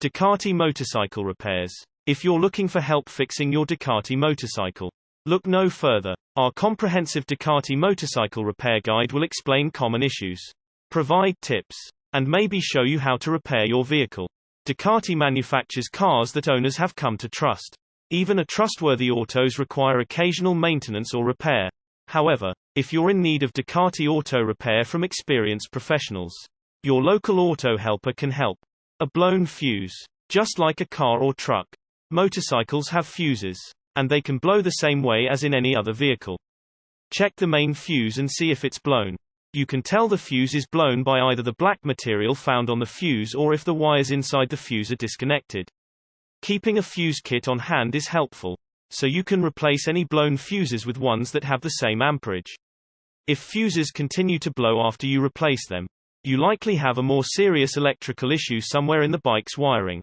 Ducati Motorcycle Repairs. If you're looking for help fixing your Ducati motorcycle, look no further. Our comprehensive Ducati Motorcycle Repair Guide will explain common issues, provide tips, and maybe show you how to repair your vehicle. Ducati manufactures cars that owners have come to trust. Even a trustworthy autos require occasional maintenance or repair. However, if you're in need of Ducati auto repair from experienced professionals, your local auto helper can help. A blown fuse. Just like a car or truck, motorcycles have fuses, and they can blow the same way as in any other vehicle. Check the main fuse and see if it's blown. You can tell the fuse is blown by either the black material found on the fuse or if the wires inside the fuse are disconnected. Keeping a fuse kit on hand is helpful, so you can replace any blown fuses with ones that have the same amperage. If fuses continue to blow after you replace them, you likely have a more serious electrical issue somewhere in the bike's wiring.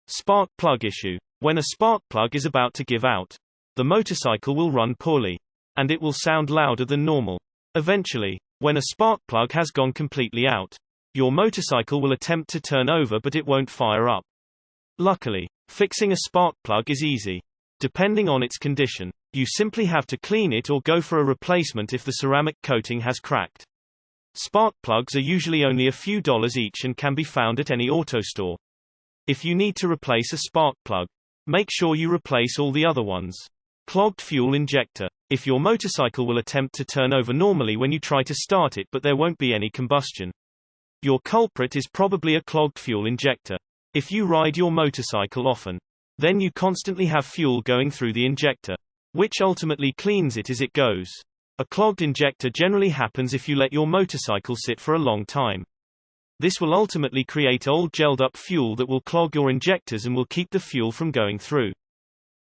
Spark plug issue. When a spark plug is about to give out, the motorcycle will run poorly, and it will sound louder than normal. Eventually, when a spark plug has gone completely out, your motorcycle will attempt to turn over but it won't fire up. Luckily, fixing a spark plug is easy. Depending on its condition, you simply have to clean it or go for a replacement if the ceramic coating has cracked. Spark plugs are usually only a few dollars each and can be found at any auto store. If you need to replace a spark plug, make sure you replace all the other ones. Clogged fuel injector. If your motorcycle will attempt to turn over normally when you try to start it but there won't be any combustion, your culprit is probably a clogged fuel injector. If you ride your motorcycle often, then you constantly have fuel going through the injector, which ultimately cleans it as it goes. A clogged injector generally happens if you let your motorcycle sit for a long time. This will ultimately create old gelled-up fuel that will clog your injectors and will keep the fuel from going through.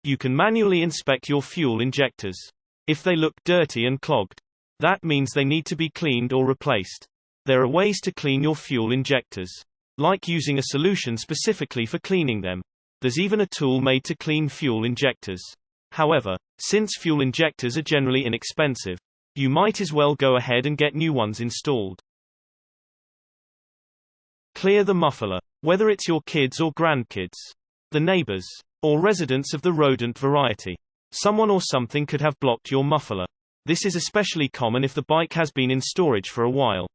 You can manually inspect your fuel injectors. If they look dirty and clogged, that means they need to be cleaned or replaced. There are ways to clean your fuel injectors, like using a solution specifically for cleaning them. There's even a tool made to clean fuel injectors. However, since fuel injectors are generally inexpensive, you might as well go ahead and get new ones installed. Clear the muffler. Whether it's your kids or grandkids, the neighbors, or residents of the rodent variety, someone or something could have blocked your muffler. This is especially common if the bike has been in storage for a while,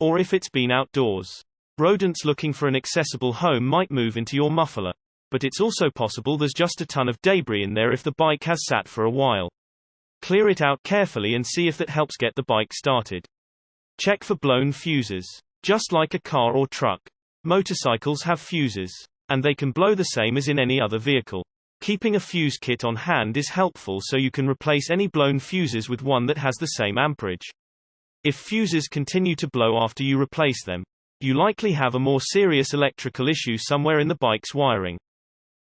or if it's been outdoors. Rodents looking for an accessible home might move into your muffler, but it's also possible there's just a ton of debris in there if the bike has sat for a while. Clear it out carefully and see if that helps get the bike started. Check for blown fuses. Just like a car or truck, motorcycles have fuses, and they can blow the same as in any other vehicle. Keeping a fuse kit on hand is helpful so you can replace any blown fuses with one that has the same amperage. If fuses continue to blow after you replace them, you likely have a more serious electrical issue somewhere in the bike's wiring.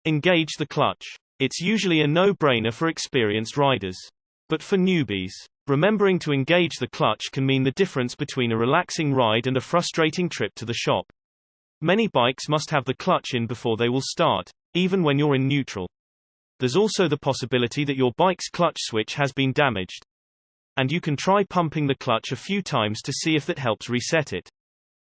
Engage the clutch. It's usually a no-brainer for experienced riders. But for newbies, remembering to engage the clutch can mean the difference between a relaxing ride and a frustrating trip to the shop. Many bikes must have the clutch in before they will start, even when you're in neutral. There's also the possibility that your bike's clutch switch has been damaged, and you can try pumping the clutch a few times to see if that helps reset it.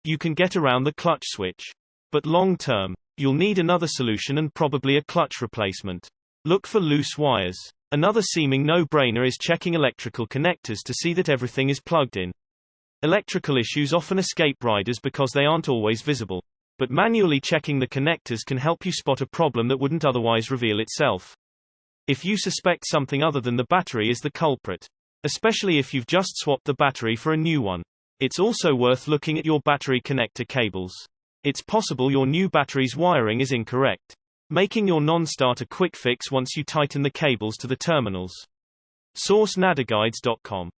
You can get around the clutch switch, but long term, you'll need another solution and probably a clutch replacement. Look for loose wires. Another seeming no-brainer is checking electrical connectors to see that everything is plugged in. Electrical issues often escape riders because they aren't always visible, but manually checking the connectors can help you spot a problem that wouldn't otherwise reveal itself. If you suspect something other than the battery is the culprit, especially if you've just swapped the battery for a new one, it's also worth looking at your battery connector cables. It's possible your new battery's wiring is incorrect, making your non-starter quick fix once you tighten the cables to the terminals. Source nadaguides.com